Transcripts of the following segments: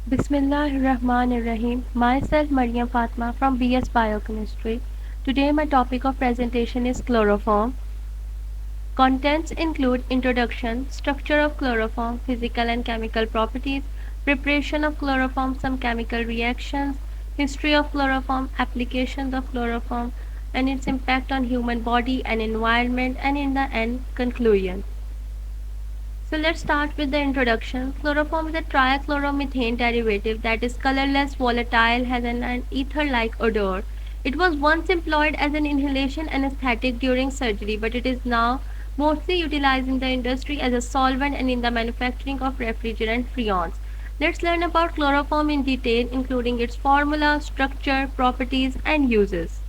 Bismillahirrahmanirrahim. Myself Maryam Fatma from BS Biochemistry. Today my topic of presentation is chloroform. Contents include introduction, structure of chloroform, physical and chemical properties, preparation of chloroform, some chemical reactions, history of chloroform, applications of chloroform, and its impact on human body and environment, and in the end, conclusion. So let's start with the introduction. Chloroform is a trichloromethane derivative that is colorless, volatile, has an ether-like odor. It was once employed as an inhalation anesthetic during surgery, but it is now mostly utilized in the industry as a solvent and in the manufacturing of refrigerant freons. Let's learn about chloroform in detail, including its formula, structure, properties, and uses.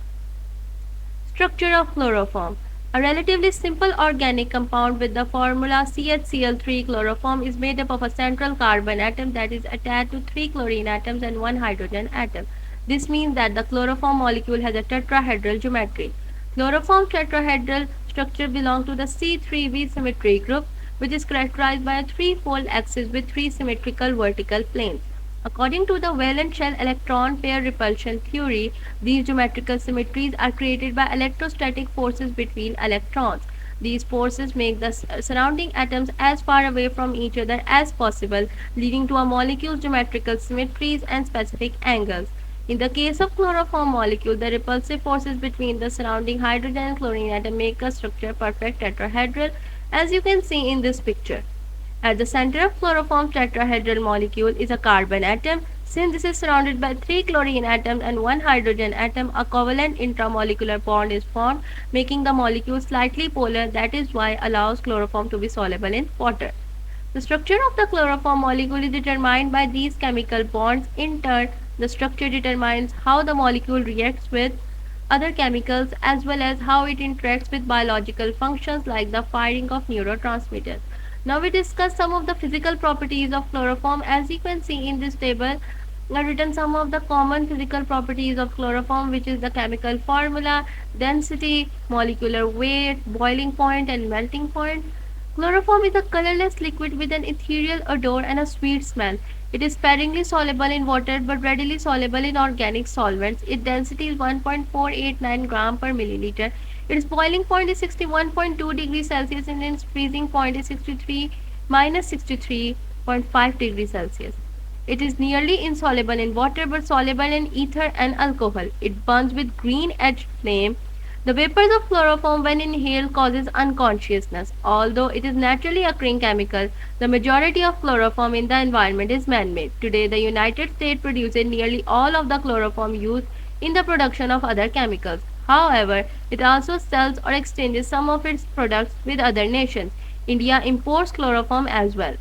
Structure of chloroform. A relatively simple organic compound with the formula CHCl3. Chloroform is made up of a central carbon atom that is attached to three chlorine atoms and one hydrogen atom. This means that the chloroform molecule has a tetrahedral geometry. Chloroform tetrahedral structure belongs to the C3b symmetry group, which is characterized by a threefold axis with three symmetrical vertical planes. According to the valence shell electron pair repulsion theory, these geometrical symmetries are created by electrostatic forces between electrons. These forces make the surrounding atoms as far away from each other as possible, leading to a molecule's geometrical symmetries and specific angles. In the case of chloroform molecule, the repulsive forces between the surrounding hydrogen and chlorine atom make a structure perfect tetrahedral, as you can see in this picture. At the center of chloroform's tetrahedral molecule is a carbon atom. Since this is surrounded by three chlorine atoms and one hydrogen atom, a covalent intramolecular bond is formed, making the molecule slightly polar. That is why allows chloroform to be soluble in water. The structure of the chloroform molecule is determined by these chemical bonds. In turn, the structure determines how the molecule reacts with other chemicals as well as how it interacts with biological functions like the firing of neurotransmitters. Now we discuss some of the physical properties of chloroform. As you can see in this table, I've written some of the common physical properties of chloroform, which is the chemical formula, density, molecular weight, boiling point, and melting point. Chloroform is a colorless liquid with an ethereal odor and a sweet smell. It is sparingly soluble in water but readily soluble in organic solvents. Its density is 1.489 gram per milliliter. Its boiling point is 61.2 degrees Celsius and its freezing point is 63 degrees Celsius. It is nearly insoluble in water but soluble in ether and alcohol. It burns with green edged flame. The vapors of chloroform when inhaled causes unconsciousness. Although it is naturally occurring chemical, the majority of chloroform in the environment is man-made. Today, the United States produces nearly all of the chloroform used in the production of other chemicals. However, it also sells or exchanges some of its products with other nations. India imports chloroform as well.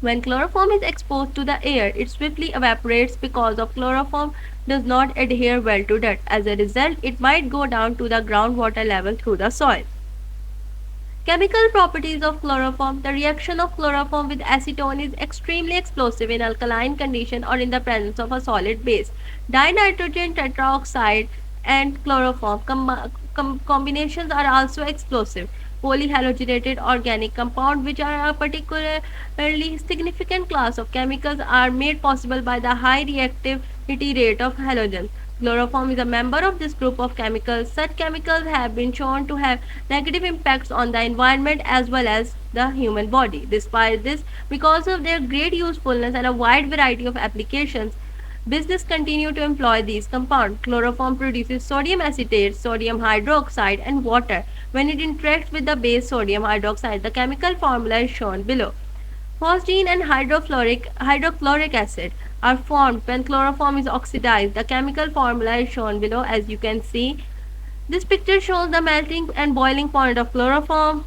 When chloroform is exposed to the air, it swiftly evaporates because of chloroform does not adhere well to dirt. As a result, it might go down to the groundwater level through the soil. Chemical properties of chloroform. The reaction of chloroform with acetone is extremely explosive in alkaline condition or in the presence of a solid base. Dinitrogen tetroxide and chloroform combinations are also explosive. Polyhalogenated organic compounds, which are a particularly significant class of chemicals, are made possible by the high reactivity rate of halogens. Chloroform is a member of this group of chemicals. Such chemicals have been shown to have negative impacts on the environment as well as the human body. Despite this, because of their great usefulness and a wide variety of applications, business continue to employ these compounds. Chloroform produces sodium acetate, sodium hydroxide, and water. When it interacts with the base sodium hydroxide, the chemical formula is shown below. Phosgene and hydrochloric acid are formed when chloroform is oxidized. The chemical formula is shown below, as you can see. This picture shows the melting and boiling point of chloroform.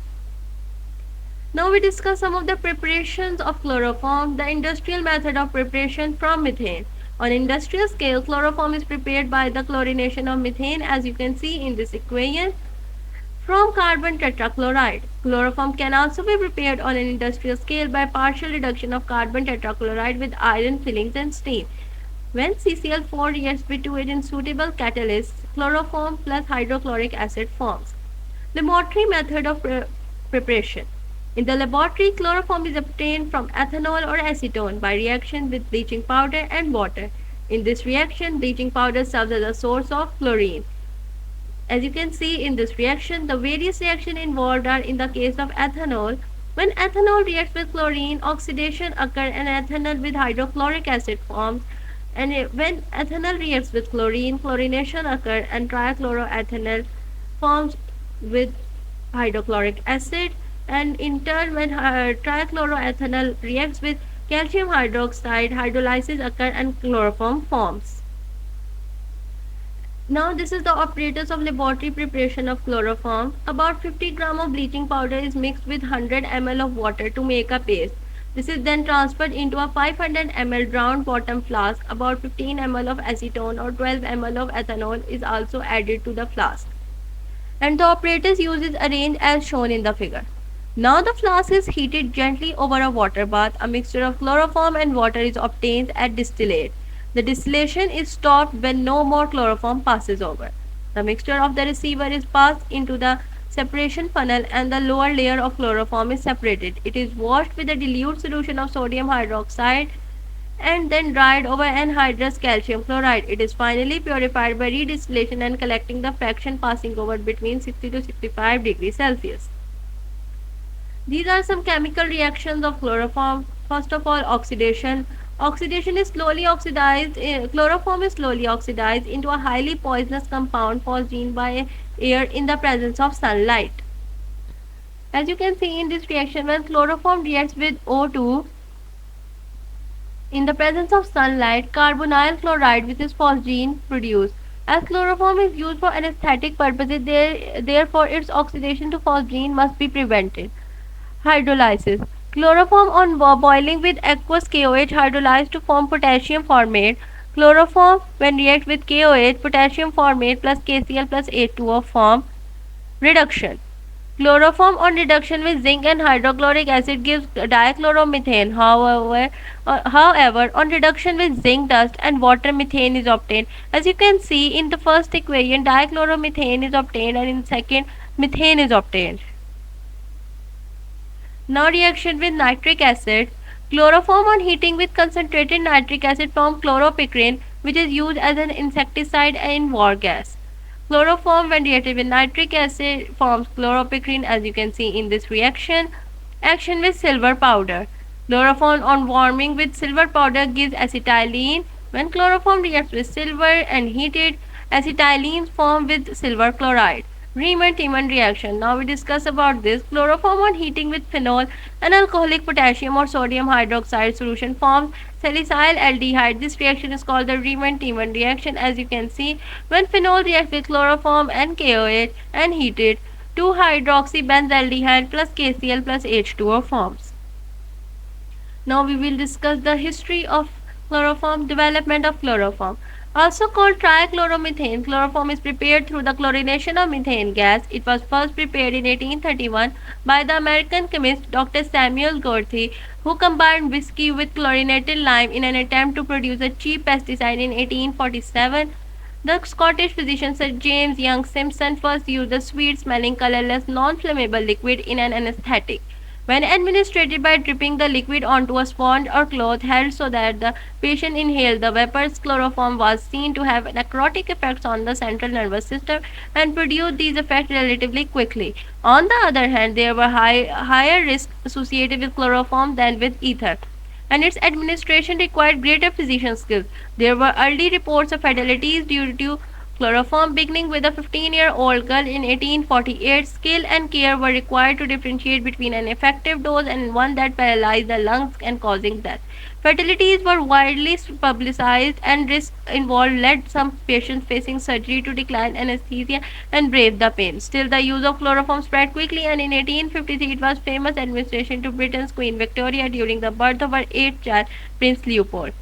Now we discuss some of the preparations of chloroform. The industrial method of preparation from methane. On industrial scale, chloroform is prepared by the chlorination of methane, as you can see in this equation, from carbon tetrachloride. Chloroform can also be prepared on an industrial scale by partial reduction of carbon tetrachloride with iron fillings and steam. When CCl4 reacts with two suitable catalysts, chloroform plus hydrochloric acid forms. Laboratory method of preparation. In the laboratory, chloroform is obtained from ethanol or acetone by reaction with bleaching powder and water. In this reaction, bleaching powder serves as a source of chlorine. As you can see in this reaction, the various reactions involved are in the case of ethanol. When ethanol reacts with chlorine, oxidation occurs and ethanol with hydrochloric acid forms. And when ethanol reacts with chlorine, chlorination occurs and trichloroethanol forms with hydrochloric acid. And in turn, when trichloroethanol reacts with calcium hydroxide, hydrolysis occurs and chloroform forms. Now this is the apparatus of laboratory preparation of chloroform. About 50 gram of bleaching powder is mixed with 100 ml of water to make a paste. This is then transferred into a 500 ml round bottom flask. About 15 ml of acetone or 12 ml of ethanol is also added to the flask. And the apparatus used is arranged as shown in the figure. Now the flask is heated gently over a water bath. A mixture of chloroform and water is obtained at distillate. The distillation is stopped when no more chloroform passes over. The mixture of the receiver is passed into the separation funnel and the lower layer of chloroform is separated. It is washed with a dilute solution of sodium hydroxide and then dried over anhydrous calcium chloride. It is finally purified by redistillation and collecting the fraction passing over between 60 to 65 degrees Celsius. These are some chemical reactions of chloroform. First of all, oxidation. Oxidation is slowly oxidized. Chloroform is slowly oxidized into a highly poisonous compound phosgene by air in the presence of sunlight. As you can see in this reaction, when chloroform reacts with O2 in the presence of sunlight, carbonyl chloride, which is phosgene, produced. As chloroform is used for anesthetic purposes, therefore its oxidation to phosgene must be prevented. Hydrolysis. Chloroform on boiling with aqueous KOH hydrolyzed to form potassium formate. Chloroform when react with KOH, potassium formate plus KCl plus H2O form reduction. Chloroform on reduction with zinc and hydrochloric acid gives dichloromethane. However, on reduction with zinc dust and water, methane is obtained. As you can see in the first equation, dichloromethane is obtained, and in second, methane is obtained. Now reaction with nitric acid. Chloroform on heating with concentrated nitric acid forms chloropicrin, which is used as an insecticide in war gas. Chloroform when reacted with nitric acid forms chloropicrin, as you can see in this reaction. Action with silver powder. Chloroform on warming with silver powder gives acetylene. When chloroform reacts with silver and heated, acetylenes form with silver chloride. Riemann-Tiemann reaction. Now we discuss about this. Chloroform on heating with phenol, an alcoholic potassium or sodium hydroxide solution forms salicylaldehyde. This reaction is called the Riemann-Tiemann reaction. As you can see, when phenol reacts with chloroform and KOH and heated, 2-hydroxybenzaldehyde plus KCl plus H2O forms. Now we will discuss the history of chloroform, development of chloroform. Also called trichloromethane, chloroform is prepared through the chlorination of methane gas. It was first prepared in 1831 by the American chemist Dr. Samuel Goethe, who combined whiskey with chlorinated lime in an attempt to produce a cheap pesticide in 1847. The Scottish physician Sir James Young Simpson first used the sweet-smelling, colorless, non-flammable liquid in an anesthetic. When administered by dripping the liquid onto a sponge or cloth held so that the patient inhaled the vapors, chloroform was seen to have necrotic effects on the central nervous system and produce these effects relatively quickly. On the other hand, there were higher risks associated with chloroform than with ether, and its administration required greater physician skills. There were early reports of fatalities due to chloroform, beginning with a 15-year-old girl in 1848. Skill and care were required to differentiate between an effective dose and one that paralyzed the lungs and causing death. Fatalities were widely publicized, and risks involved led some patients facing surgery to decline anesthesia and brave the pain. Still, the use of chloroform spread quickly, and in 1853 it was famous administration to Britain's Queen Victoria during the birth of her eighth child, Prince Leopold.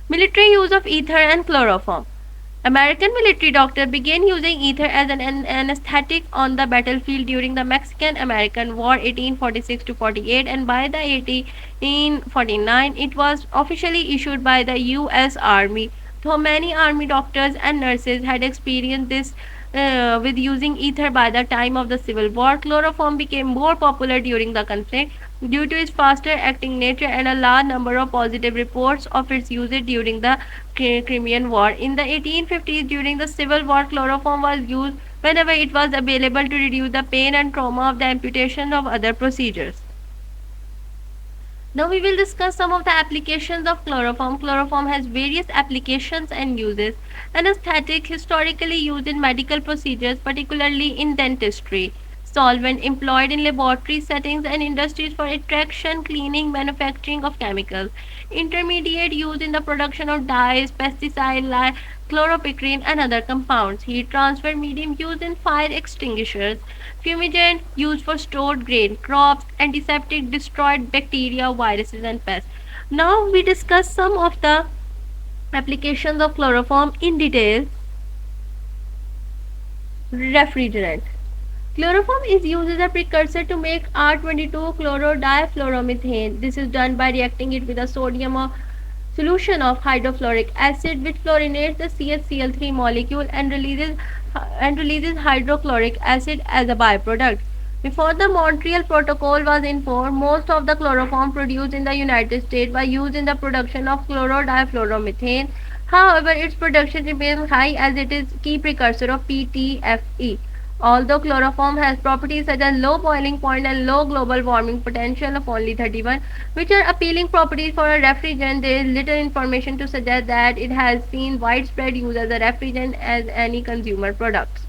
Military use of ether and chloroform. American military doctors began using ether as an anesthetic on the battlefield during the Mexican-American War 1846 to 48, and by the 1849 it was officially issued by the U.S. Army. Though many army doctors and nurses had experienced this with using ether by the time of the Civil War. Chloroform became more popular during the conflict due to its faster acting nature and a large number of positive reports of its usage during the Crimean War. In the 1850s, during the Civil War, chloroform was used whenever it was available to reduce the pain and trauma of the amputation of other procedures. Now we will discuss some of the applications of chloroform. Chloroform has various applications and uses. Anesthetic, historically used in medical procedures, particularly in dentistry. Solvent, employed in laboratory settings and industries for extraction, cleaning, manufacturing of chemicals. Intermediate, used in the production of dyes, pesticides like chloropicrin and other compounds. Heat transfer medium, used in fire extinguishers. Fumigant, used for stored grain, crops. Antiseptic, destroyed bacteria, viruses and pests. Now we discuss some of the applications of chloroform in detail. Refrigerant. Chloroform is used as a precursor to make R22-chlorodiafluoromethane. This is done by reacting it with a sodium solution of hydrofluoric acid, which fluorinates the CH-Cl3 molecule and releases hydrochloric acid as a byproduct. Before the Montreal Protocol was in force, most of the chloroform produced in the United States was used in the production of chlorodiafluoromethane. However, its production remains high as it is key precursor of PTFE. Although chloroform has properties such as low boiling point and low global warming potential of only 31, which are appealing properties for a refrigerant, there is little information to suggest that it has seen widespread use as a refrigerant as any consumer products.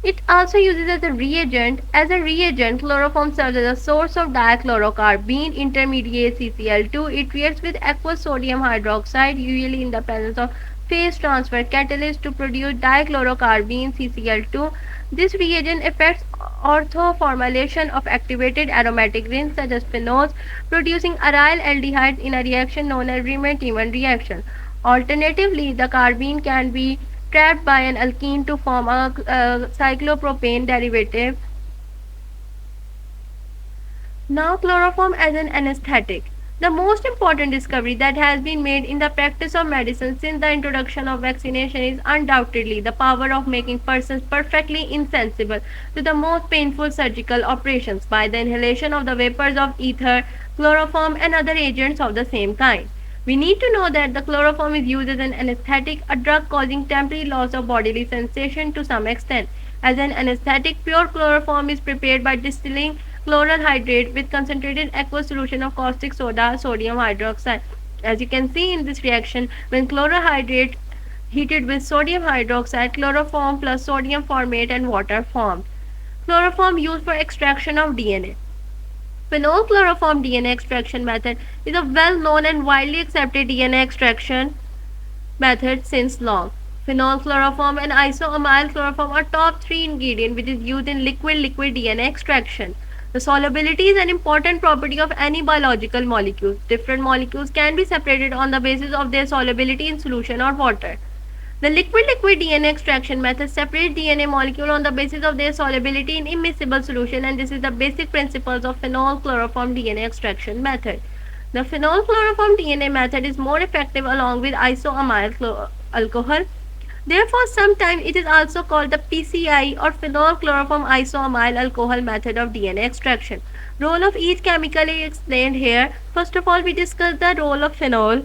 It also uses as a reagent. As a reagent, chloroform serves as a source of dichlorocarbene intermediate CCl2. It reacts with aqueous sodium hydroxide, usually in the presence of phase transfer catalyst, to produce dichlorocarbene CCl2. This reagent affects orthoformylation of activated aromatic rings such as phenols, producing aryl aldehydes in a reaction known as Riemann-Tiemann reaction. Alternatively, the carbene can be trapped by an alkene to form a cyclopropane derivative. Now, chloroform as an anesthetic. The most important discovery that has been made in the practice of medicine since the introduction of vaccination is undoubtedly the power of making persons perfectly insensible to the most painful surgical operations by the inhalation of the vapors of ether, chloroform, and other agents of the same kind. We need to know that the chloroform is used as an anesthetic, a drug causing temporary loss of bodily sensation to some extent. As an anesthetic, pure chloroform is prepared by distilling chloral hydrate with concentrated aqueous solution of caustic soda, sodium hydroxide. As you can see in this reaction, when chloral hydrate heated with sodium hydroxide, chloroform plus sodium formate and water formed. Chloroform used for extraction of DNA. Phenolchloroform DNA extraction method is a well-known and widely accepted DNA extraction method since long. Phenolchloroform and isoamyl chloroform are top 3 ingredient which is used in liquid DNA extraction. The solubility is an important property of any biological molecule. Different molecules can be separated on the basis of their solubility in solution or water. The liquid DNA extraction method separates DNA molecule on the basis of their solubility in immiscible solution, and this is the basic principles of phenolchloroform DNA extraction method. The phenolchloroform DNA method is more effective along with isoamyl alcohol. Therefore, sometimes it is also called the PCI or phenolchloroform isoamyl alcohol method of DNA extraction. Role of each chemical is explained here. First of all, we discuss the role of phenol.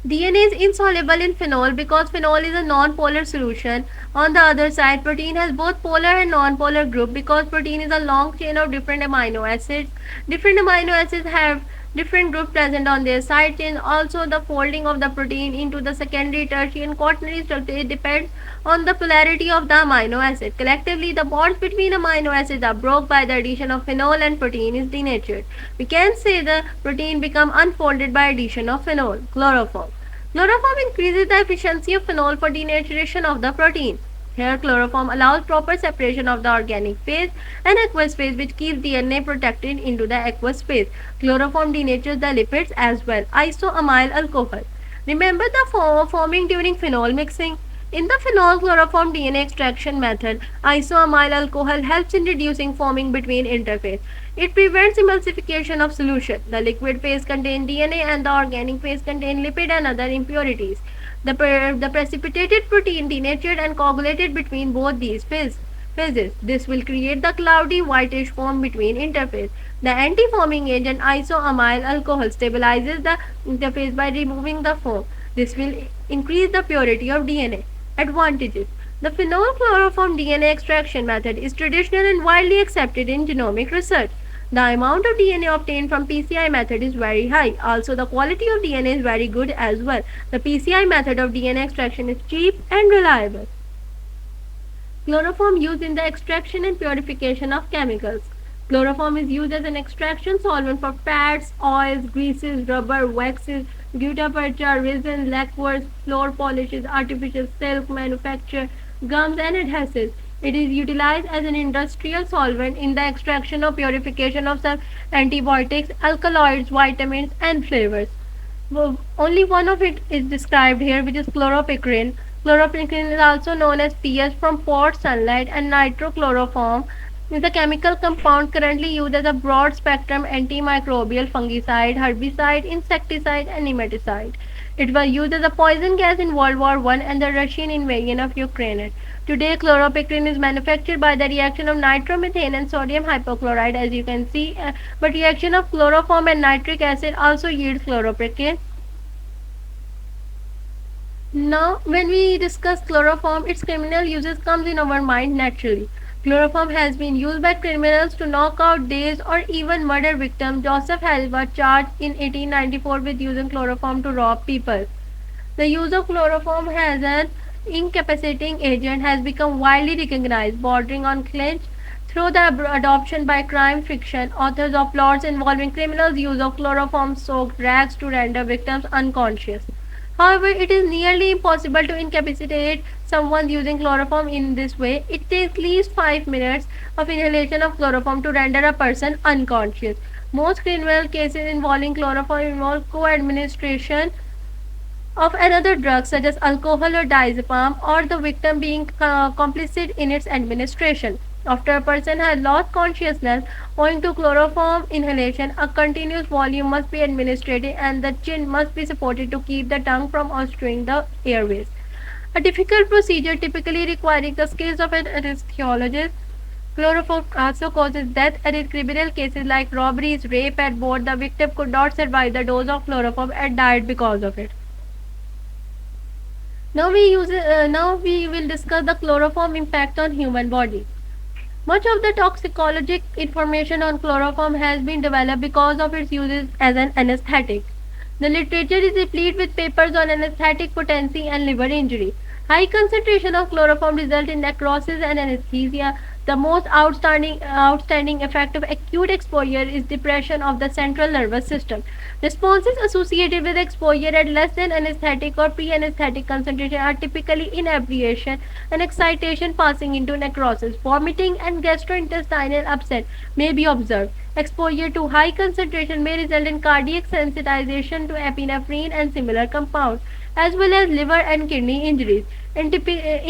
DNA is insoluble in phenol because phenol is a non-polar solution. On the other side, protein has both polar and non-polar group because protein is a long chain of different amino acids. Different amino acids have different groups present on their side chain. Also, the folding of the protein into the secondary, tertiary and quaternary structure depends on the polarity of the amino acid. Collectively, the bonds between amino acids are broken by the addition of phenol and protein is denatured. We can say the protein becomes unfolded by addition of phenol. Chloroform. Chloroform increases the efficiency of phenol for denaturation of the protein. Here, chloroform allows proper separation of the organic phase and aqueous phase, which keeps DNA protected into the aqueous phase. Chloroform denatures the lipids as well. Isoamyl alcohol. Remember the forming during phenol mixing. In the phenol-chloroform DNA extraction method, isoamyl alcohol helps in reducing foaming between interface. It prevents emulsification of solution. The liquid phase contains DNA and the organic phase contains lipid and other impurities. The precipitated protein denatured and coagulated between both these phases. This will create the cloudy whitish foam between interface. The anti-foaming agent isoamyl alcohol stabilizes the interface by removing the foam. This will increase the purity of DNA. Advantages. The phenolchloroform DNA extraction method is traditional and widely accepted in genomic research. The amount of DNA obtained from PCI method is very high. Also, the quality of DNA is very good as well. The PCI method of DNA extraction is cheap and reliable. Chloroform used in the extraction and purification of chemicals. Chloroform is used as an extraction solvent for fats, oils, greases, rubber, waxes, gutta percha, resin, lacquers, floor polishes, artificial silk manufacture, gums, and adhesives. It is utilized as an industrial solvent in the extraction or purification of some antibiotics, alkaloids, vitamins, and flavors. Well, only one of it is described here, which is chloropicrin. Chloropicrin is also known as PS from port sunlight, and nitrochloroform is a chemical compound currently used as a broad spectrum antimicrobial fungicide, herbicide, insecticide, and nematicide. It was used as a poison gas in World War I and the Russian invasion of Ukraine. Today, chloropicrin is manufactured by the reaction of nitromethane and sodium hypochlorite, as you can see, but reaction of chloroform and nitric acid also yields chloropicrin. Now, when we discuss chloroform, its criminal uses comes in our mind naturally. Chloroform has been used by criminals to knock out days or even murder victims. Joseph Hale was charged in 1894 with using chloroform to rob people. The use of chloroform as an incapacitating agent has become widely recognized, bordering on clinch. Through the adoption by crime fiction, authors of plots involving criminals use of chloroform-soaked rags to render victims unconscious. However, it is nearly impossible to incapacitate someone using chloroform in this way. It takes at least 5 minutes of inhalation of chloroform to render a person unconscious. Most criminal cases involving chloroform involve co-administration of another drug such as alcohol or diazepam, or the victim being complicit in its administration. After a person has lost consciousness owing to chloroform inhalation, a continuous volume must be administered and the chin must be supported to keep the tongue from obstructing the airways. A difficult procedure typically requiring the skills of an anesthesiologist. Chloroform also causes death, and in criminal cases like robberies, rape, and more, the victim could not survive the dose of chloroform and died because of it. Now we will discuss the chloroform impact on human body. Much of the toxicologic information on chloroform has been developed because of its uses as an anesthetic. The literature is replete with papers on anesthetic potency and liver injury. High concentration of chloroform result in necrosis and anesthesia. The most outstanding effect of acute exposure is depression of the central nervous system. Responses associated with exposure at less than anesthetic or pre-anesthetic concentration are typically inebriation and excitation passing into necrosis. Vomiting and gastrointestinal upset may be observed. Exposure to high concentration may result in cardiac sensitization to epinephrine and similar compounds, as well as liver and kidney injuries. In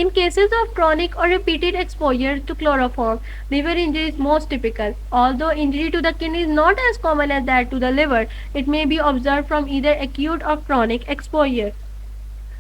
cases of chronic or repeated exposure to chloroform, liver injury is most typical. Although injury to the kidney is not as common as that to the liver, it may be observed from either acute or chronic exposure.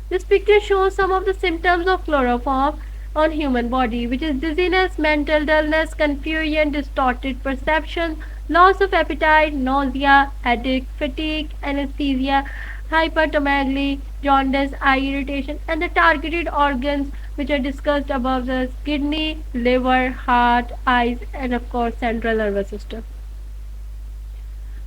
This picture shows some of the symptoms of chloroform on human body, which is dizziness, mental dullness, confusion, distorted perception, loss of appetite, nausea, headache, fatigue, anesthesia, hypertomegaly, jaundice, eye irritation, and the targeted organs which are discussed above the kidney, liver, heart, eyes, and of course central nervous system.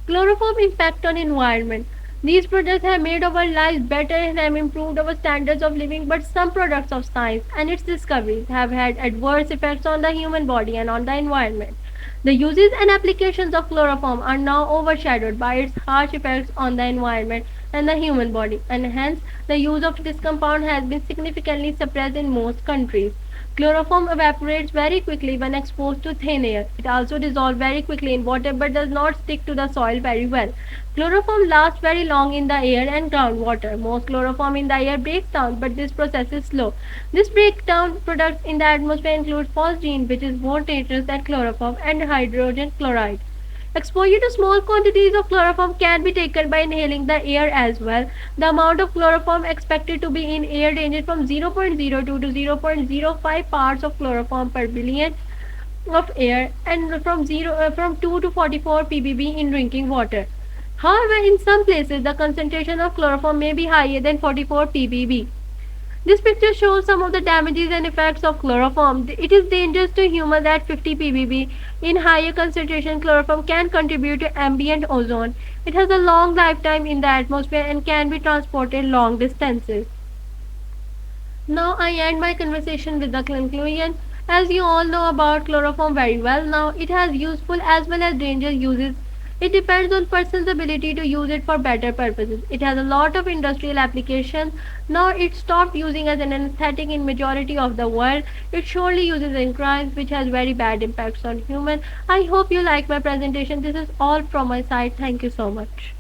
Chloroform impact on environment. These products have made our lives better and have improved our standards of living, but some products of science and its discoveries have had adverse effects on the human body and on the environment. The uses and applications of chloroform are now overshadowed by its harsh effects on the environment and the human body, and hence the use of this compound has been significantly suppressed in most countries. Chloroform evaporates very quickly when exposed to thin air. It also dissolves very quickly in water but does not stick to the soil very well. Chloroform lasts very long in the air and groundwater. Most chloroform in the air breaks down, but this process is slow. This breakdown products in the atmosphere include phosgene, which is more dangerous than chloroform, and hydrogen chloride. Exposure to small quantities of chloroform can be taken by inhaling the air as well. The amount of chloroform expected to be in air ranges from 0.02 to 0.05 parts of chloroform per billion of air and from 2 to 44 ppb in drinking water. However, in some places the concentration of chloroform may be higher than 44 ppb. This picture shows some of the damages and effects of chloroform. It is dangerous to humans at 50 ppb. In higher concentration, chloroform can contribute to ambient ozone. It has a long lifetime in the atmosphere and can be transported long distances. Now I end my conversation with the conclusion. As you all know about chloroform very well now, it has useful as well as dangerous uses. It depends on person's ability to use it for better purposes. It has a lot of industrial applications. Now it stopped using as an anesthetic in majority of the world. It surely uses in crimes which has very bad impacts on humans. I hope you like my presentation. This is all from my side. Thank you so much.